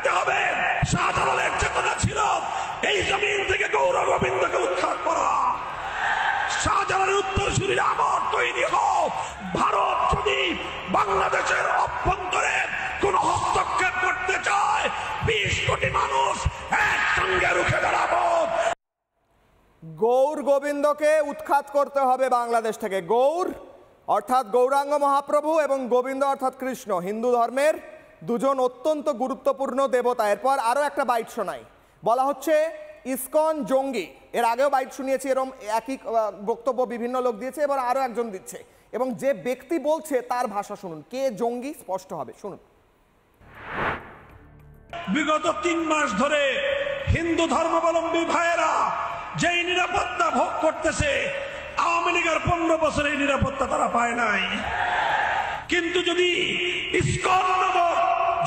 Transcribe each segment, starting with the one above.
রাখতে হবে। শাহজালালের চেতনা ছিল এই জমিন থেকে গৌর গোবিন্দকে উৎখাত করা। শাহজালালের উত্তরসূরিরা আবার তৈরি হোক। ভারত যদি বাংলাদেশের অভ্যন্তরে কোন হস্তক্ষেপ করতে চায় 20 কোটি মানুষ একসঙ্গে রুখে দাঁড়াবো। গৌর গোবিন্দকে উৎখাত করতে হবে বাংলাদেশ থেকে। গৌর অর্থাৎ গৌরাঙ্গ মহাপ্রভু এবং গোবিন্দ অর্থাৎ কৃষ্ণ হিন্দু ধর্মের দুজন অত্যন্ত গুরুত্বপূর্ণ দেবতা। এরপর আরও একটা বাইট শোনাই, বলা হচ্ছে ইসকন জঙ্গি। এর আগেও বাইট শুনিয়েছি, এরকম একই বক্তব্য বিভিন্ন লোক দিয়েছে, এবার আরও একজন দিচ্ছে এবং যে ব্যক্তি বলছে তার ভাষা শুনুন। কে জঙ্গি স্পষ্ট হবে, শুনুন। বিগত 3 মাস ধরে হিন্দু ধর্মাবলম্বী ভাইয়েরা যেই নিরাপত্তা ভোগ করতেছে, আওয়ামী লীগের 15 বছরে এই নিরাপত্তা তারা পায় নাই। কিন্তু যদি ইসকন নামক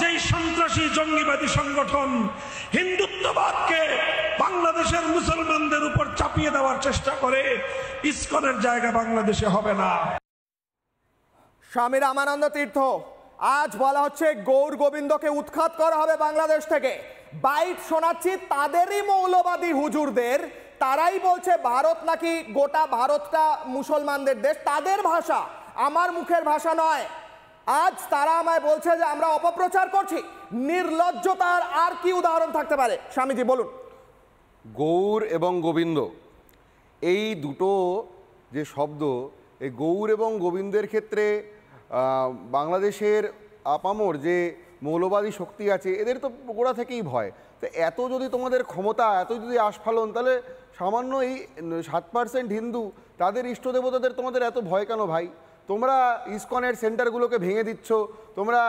যেই সন্ত্রাসী জঙ্গিবাদী সংগঠন হিন্দুত্ববাদকে বাংলাদেশের মুসলমানদের উপর চাপিয়ে দেওয়ার চেষ্টা করে, ইসকনের জায়গা বাংলাদেশে হবে না। স্বামী রামানন্দ তীর্থ আজ বলা হচ্ছে গৌর গোবিন্দকে উৎখাত করা হবে বাংলাদেশ থেকে। বাইট শোনাচ্ছি তাদেরই মৌলবাদী হুজুরদের, তারাই বলছে ভারত নাকি গোটা ভারতটা মুসলমানদের দেশ, তাদের ভাষা, আমার মুখের ভাষা নয়। আজ তারা আমায় বলছে যে আমরা অপপ্রচার করছি। নির্লজ্জতার আর কি উদাহরণ থাকতে পারে? স্বামীজি বলুন। গৌর এবং গোবিন্দ এই দুটো যে শব্দ, এই গৌর এবং গোবিন্দের ক্ষেত্রে বাংলাদেশের আপামর যে মৌলবাদী শক্তি আছে এদের তো গোড়া থেকেই ভয়। তো এত যদি তোমাদের ক্ষমতা, এত যদি আস্ফালন, তাহলে সামান্য এই 7% হিন্দু তাদের ইষ্টদেবতাদের তোমাদের এত ভয় কেন ভাই? তোমরা ইসকনের সেন্টারগুলোকে ভেঙে দিচ্ছ, তোমরা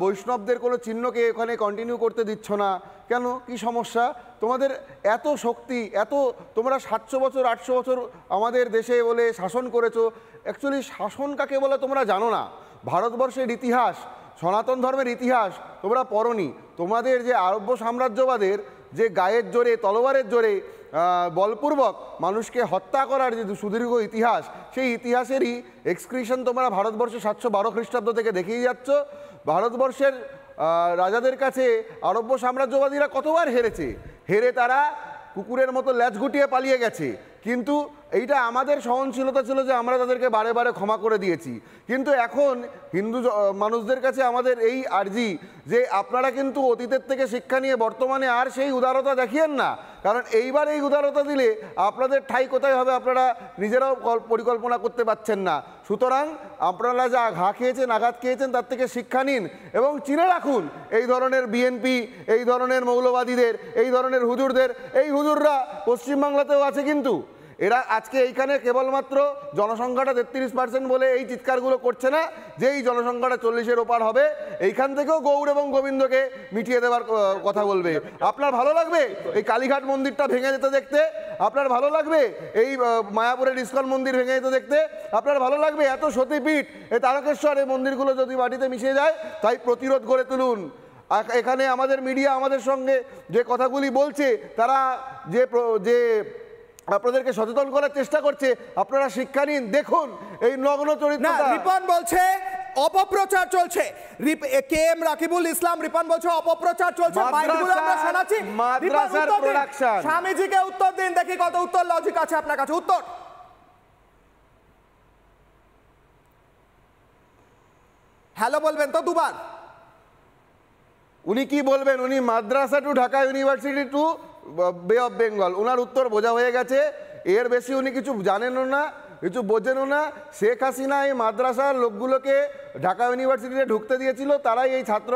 বৈষ্ণবদের কোনো চিহ্নকে ওখানে কন্টিনিউ করতে দিচ্ছ না কেন? কি সমস্যা তোমাদের? এত শক্তি, এত তোমরা 700 বছর 800 বছর আমাদের দেশে বলে শাসন করেছো। অ্যাকচুয়ালি শাসন কাকে বলে তোমরা জানো না। ভারতবর্ষের ইতিহাস, সনাতন ধর্মের ইতিহাস তোমরা পড়োনি। তোমাদের যে আরব্য সাম্রাজ্যবাদের যে গায়ের জোরে, তলোয়ারের জোরে বলপূর্বক মানুষকে হত্যা করার যে সুদীর্ঘ ইতিহাস, সেই ইতিহাসেরই এক্সক্রিশন তোমরা ভারতবর্ষে 712 খ্রিস্টাব্দ থেকে দেখেই যাচ্ছ। ভারতবর্ষের রাজাদের কাছে আরব্য সাম্রাজ্যবাদীরা কতবার হেরেছে, হেরে তারা কুকুরের মতো ল্যাজ গুটিয়ে পালিয়ে গেছে। কিন্তু এইটা আমাদের সহনশীলতা ছিল যে আমরা তাদেরকে বারে বারে ক্ষমা করে দিয়েছি। কিন্তু এখন হিন্দু মানুষদের কাছে আমাদের এই আর্জি যে আপনারা কিন্তু অতীতের থেকে শিক্ষা নিয়ে বর্তমানে আর সেই উদারতা দেখিয়েন না, কারণ এইবার এই উদারতা দিলে আপনাদের ঠাঁই কোথায় হবে আপনারা নিজেরাও পরিকল্পনা করতে পারছেন না। সুতরাং আপনারা যা ঘা খেয়েছেন, আঘাত খেয়েছেন, তার থেকে শিক্ষা নিন এবং চিনে রাখুন এই ধরনের বিএনপি, এই ধরনের মৌলবাদীদের, এই ধরনের হুজুরদের। এই হুজুররা পশ্চিমবাংলাতেও আছে, কিন্তু এরা আজকে এইখানে কেবলমাত্র জনসংখ্যাটা 33% বলে এই চিৎকারগুলো করছে না যে এই জনসংখ্যাটা 40-এর ওপার হবে। এইখান থেকেও গৌর এবং গোবিন্দকে মিটিয়ে দেওয়ার কথা বলবে। আপনার ভালো লাগবে এই কালীঘাট মন্দিরটা ভেঙে যেতে দেখতে? আপনার ভালো লাগবে এই মায়াপুরের ইসকন মন্দির ভেঙে যেতে দেখতে? আপনার ভালো লাগবে এত সতীপীঠ, এই তারকেশ্বর, এই মন্দিরগুলো যদি মাটিতে মিশে যায়? তাই প্রতিরোধ গড়ে তুলুন। এখানে আমাদের মিডিয়া আমাদের সঙ্গে যে কথাগুলি বলছে, তারা যে আপনাদেরকে সচেতন করার চেষ্টা করছে, আপনারা শিক্ষা নিন। দেখুন এই নগ্ন চরিত্র। রিপন বলছে অপপ্রচার চলছে। কে এম রাকিবুল ইসলাম রিপন বলছে অপপ্রচার চলছে। মাইকগুলো আমরা শোনাচ্ছি। মাদ্রাসার প্রোডাকশন। স্বামীজিকে উত্তর দিন, দেখি কত উত্তর লজিক আছে আপনার কাছে। উত্তর। হ্যালো বলবেন তো দুবার। উনি কি বলবেন? উনি মাদ্রাসা টু ঢাকা ইউনিভার্সিটি টু বে অফ বেঙ্গল, ওনার উত্তর বোঝা হয়ে গেছে। এর বেশি উনি কিছু জানেনও না, কিছু বোঝেনও না। শেখ হাসিনা এই মাদ্রাসার লোকগুলোকে ঢাকা ইউনিভার্সিটিতে ঢুকতে দিয়েছিল, তারাই এই ছাত্র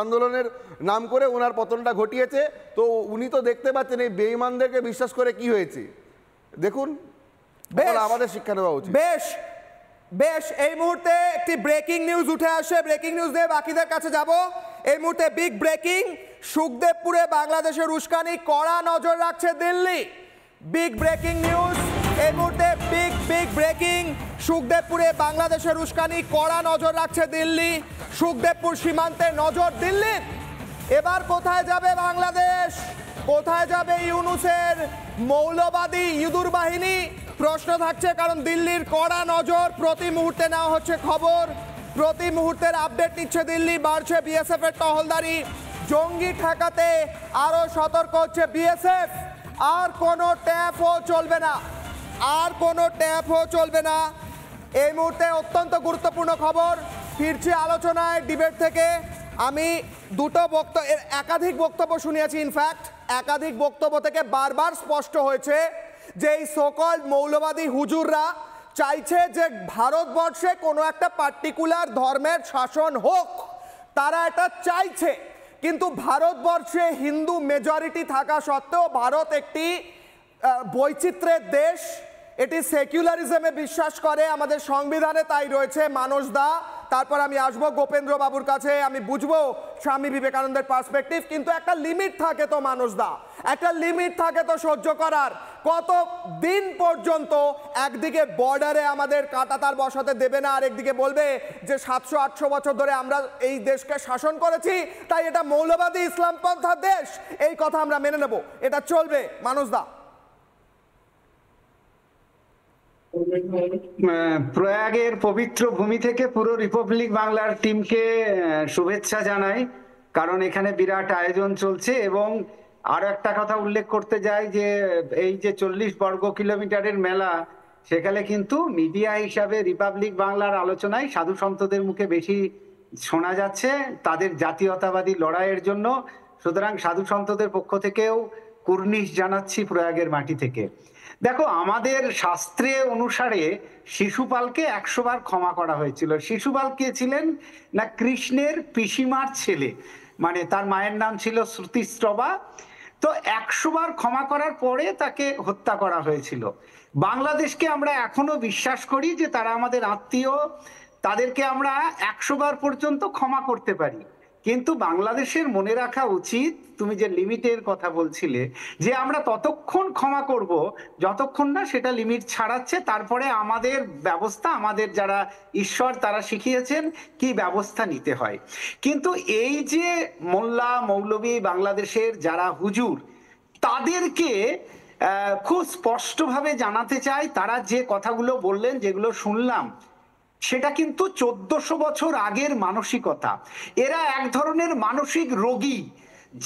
আন্দোলনের নাম করে ওনার পতনটা ঘটিয়েছে। তো উনি তো দেখতে পাচ্ছেন এই বেঈমানদেরকে বিশ্বাস করে কি হয়েছে। দেখুন, আমাদের শিক্ষা নেওয়া উচিত। বেশ বেশ, এই মুহূর্তে একটি ব্রেকিং নিউজ উঠে আসে। ব্রেকিং নিউজ দিয়ে বাকিদের কাছে যাব। এই মুহূর্তে বিগ ব্রেকিং, সুখদেবপুরে বাংলাদেশের উস্কানি, কড়া নজর রাখছে দিল্লি। বিগ ব্রেকিং নিউজ এই মুহূর্তে, বিগ ব্রেকিং, সুখদেবপুরে বাংলাদেশের উস্কানি, কড়া নজর রাখছে দিল্লি। সুখদেবপুর সীমান্তে নজর দিল্লির। এবার কোথায় যাবে বাংলাদেশ? কোথায় যাবে ইউনূসের মৌলবাদী ইঁদুর বাহিনী? প্রশ্ন থাকছে, কারণ দিল্লির কড়া নজর। প্রতি মুহূর্তে নেওয়া হচ্ছে খবর, প্রতি মুহূর্তের আপডেট নিচ্ছে দিল্লি। বাড়ছে বিএসএফ এর টহলদারি। জঙ্গি ঠেকাতে আরো সতর্ক হচ্ছে বিএসএফ। আর কোনো ট্যাপও চলবে না, আর কোনো ট্যাপও চলবে না। এই মুহূর্তে অত্যন্ত গুরুত্বপূর্ণ খবর, ফিরছি আলোচনায় ডিবেট থেকে। আমি দুটো একাধিক বক্তব্য শুনিয়েছি, ইনফ্যাক্ট একাধিক বক্তব্য থেকে বারবার স্পষ্ট হয়েছে যে এই সকল মৌলবাদী হুজুররা চাইছে যে ভারতবর্ষে কোনো একটা পার্টিকুলার ধর্মের শাসন হোক, তারা এটা চাইছে। কিন্তু ভারতবর্ষে হিন্দু মেজরিটি থাকা সত্ত্বেও ভারত একটি বৈচিত্র্যের দেশ, এটি সেকুলারিজমে বিশ্বাস করে, আমাদের সংবিধানে তাই রয়েছে। মানস দা, তারপর আমি আসবো গোপেন্দ্র বাবুর কাছে, আমি বুঝবো স্বামী বিবেকানন্দের পার্সপেক্টিভ। কিন্তু একটা লিমিট থাকে তো মানুষ দা, একটা লিমিট থাকে তো সহ্য করার। কত দিন পর্যন্ত একদিকে বর্ডারে আমাদের কাঁটাতার বসাতে দেবে না, আর একদিকে বলবে যে 700-800 বছর ধরে আমরা এই দেশকে শাসন করেছি, তাই এটা মৌলবাদী ইসলামপন্থা দেশ, এই কথা আমরা মেনে নেব, এটা চলবে? মানুষ দা। প্রয়াগের পবিত্র ভূমি থেকে পুরো রিপাবলিক বাংলার টিমকে শুভেচ্ছা জানাই, কারণ এখানে বিরাট আয়োজন চলছে। এবং আরো একটা কথা উল্লেখ করতে যাই যে এই যে 40 বর্গ কিলোমিটারের মেলা, সেখানে কিন্তু মিডিয়া হিসাবে রিপাবলিক বাংলার আলোচনায় সাধু সন্তদের মুখে বেশি শোনা যাচ্ছে তাদের জাতীয়তাবাদী লড়াইয়ের জন্য। সুতরাং সাধু সন্তদের পক্ষ থেকেও কুর্নিশ জানাচ্ছি প্রয়াগের মাটি থেকে। দেখো, আমাদের শাস্ত্রে অনুসারে শিশুপালকে 100 বার ক্ষমা করা হয়েছিল। শিশুপাল কে ছিলেন না কৃষ্ণের পিসিমার ছেলে, মানে তার মায়ের নাম ছিল শ্রুতিস্রবা। তো 100 বার ক্ষমা করার পরে তাকে হত্যা করা হয়েছিল। বাংলাদেশকে আমরা এখনো বিশ্বাস করি যে তারা আমাদের আত্মীয়, তাদেরকে আমরা 100 বার পর্যন্ত ক্ষমা করতে পারি। কিন্তু বাংলাদেশের মনে রাখা উচিত, তুমি যে লিমিটের কথা বলছিলে, যে আমরা ততক্ষণ ক্ষমা করব যতক্ষণ না সেটা লিমিট ছাড়াচ্ছে। তারপরে আমাদের ব্যবস্থা, আমাদের যারা ঈশ্বর তারা শিখিয়েছেন কি ব্যবস্থা নিতে হয়। কিন্তু এই যে মোল্লা মৌলবী বাংলাদেশের যারা হুজুর, তাদেরকে খুব স্পষ্টভাবে জানাতে চাই, তারা যে কথাগুলো বললেন, যেগুলো শুনলাম, সেটা কিন্তু 1400 বছর আগের মানসিকতা। এরা এক ধরনের মানসিক রোগী,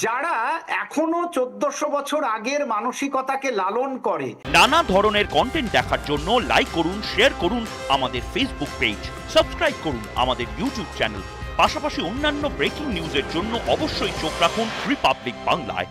যারা এখনো 1400 বছর আগের মানসিকতাকে লালন করে। নানা ধরনের কন্টেন্ট দেখার জন্য লাইক করুন, শেয়ার করুন আমাদের ফেসবুক পেজ, সাবস্ক্রাইব করুন আমাদের ইউটিউব চ্যানেল। পাশাপাশি অন্যান্য ব্রেকিং নিউজের জন্য অবশ্যই চোখ রাখুন রিপাবলিক বাংলায়।